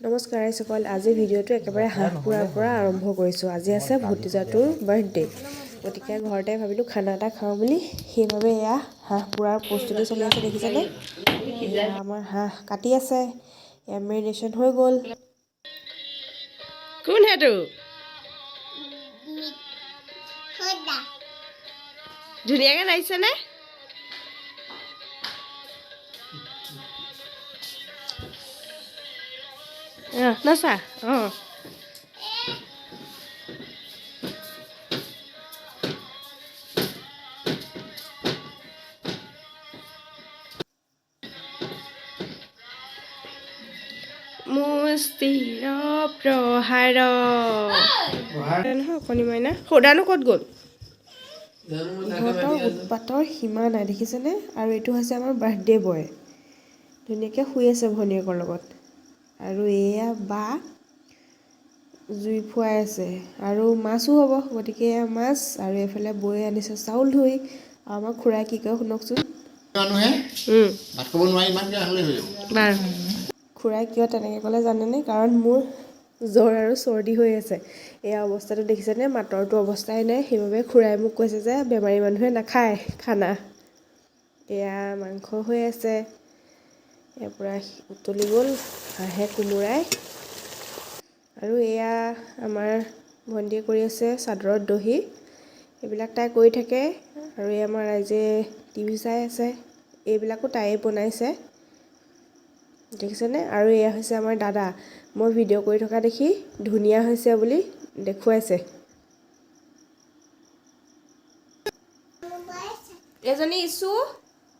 নমস্কাৰ সকল আজি ভিডিঅ'টো একেবাৰে হাঁহ পুৰাৰ পৰা আৰম্ভ কৰিছোঁ আজি আছে ভতিজাটোৰ বাৰ্থডে গতিকে ঘৰতে ভাবিলোঁ খানা এটা খাওঁ বুলি সেইভাবে এয়া হাঁহ পুৰাৰ প্ৰস্তুতি চলি আছে দেখিছেনে আমাৰ হাঁহ কাটি আছে এয়া মেৰিনেশ্যন হৈ গ'ল কোন হেতু ধুনীয়াকৈ লাগিছেনে নাচা মুস্তিৰ প্ৰহাৰ নহয় কণী মইনা সৌদানো ক'ত গ'ল ইহঁতৰ উৎপাতৰ সীমা নাই দেখিছেনে আৰু এইটো হৈছে আমাৰ বাৰ্থডে বয় ধুনীয়াকৈ শুই আছে ভনীয়েকৰ লগত আৰু এয়া বা জুই ফুৱাই আছে আৰু মাছো হ'ব গতিকে মাছ আৰু এইফালে বৈ আনিছে চাউল ধুই আমাৰ খুৰাই কি কয় শুনকচোন খুৰাই কিয় তেনেকৈ ক'লে জানেনে কাৰণ মোৰ জ্বৰ আৰু চৰ্দি হৈ আছে এয়া অৱস্থাটো দেখিছেনে মাতৰটো অৱস্থাই নাই সেইবাবে খুৰাই মোক কৈছে যে বেমাৰী মানুহে নাখায় খানা এয়া মাংস হৈ আছে ইয়াৰ পৰা উতলি গ'ল হাঁহে কোমোৰাই আৰু এয়া আমাৰ ভণ্টিয়ে কৰি আছে চাদৰত দহি এইবিলাক তাই কৰি থাকে আৰু এই আমাৰ ৰাইজে টিভি চাই আছে এইবিলাকো তাইয়ে বনাইছে দেখিছেনে আৰু এয়া হৈছে আমাৰ দাদা মই ভিডিঅ' কৰি থকা দেখি ধুনীয়া হৈছে বুলি দেখুৱাইছে এজনী ইছু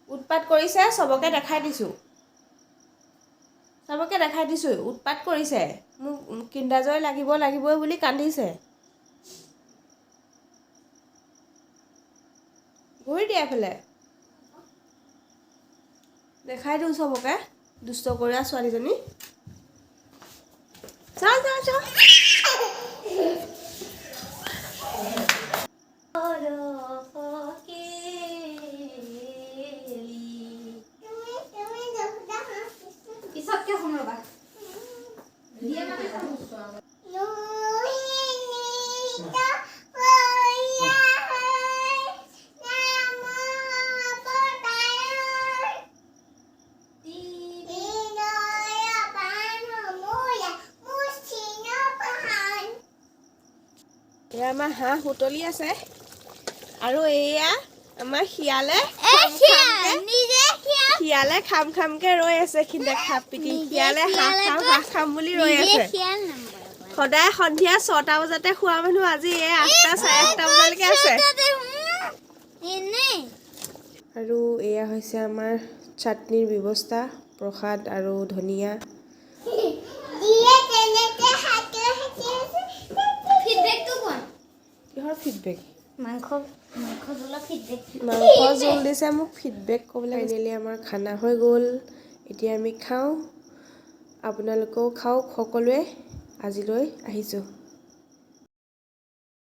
উৎপাত কৰিছে চবকে দেখাই দিছোঁ উৎপাত কৰিছে মোক কিণ্ডাৰজয় লাগিবই বুলি কান্দিছে ঘূৰি দিয়া এফালে দেখাই দিওঁ চবকে দুষ্ট কৰা ছোৱালীজনী চাওঁ পিছতকে শুন ৰ'বা এয়া আমাৰ হাঁহ উতলি আছে আৰু এয়া আমাৰ শিয়ালে খামকে ৰৈ আছে শিয়ালে হাঁহ খাম বুলি ৰৈ আছে সদায় সন্ধিয়া 6টা বজাতে খোৱা মানুহ আজি 8টা 8:30 বজালৈকে আছে আৰু এয়া হৈছে আমাৰ চাটনিৰ ব্যৱস্থা প্ৰসাদ আৰু ধনিয়া কিহৰ ফিডবেক মাংস জোল দিছে মোক ফিডবেক ক'বলৈ ফাইনেলি আমাৰ খানা হৈ গ'ল এতিয়া আমি খাওঁ আপোনালোকেও খাওক সকলোৱে আজিলৈ আহিছোঁ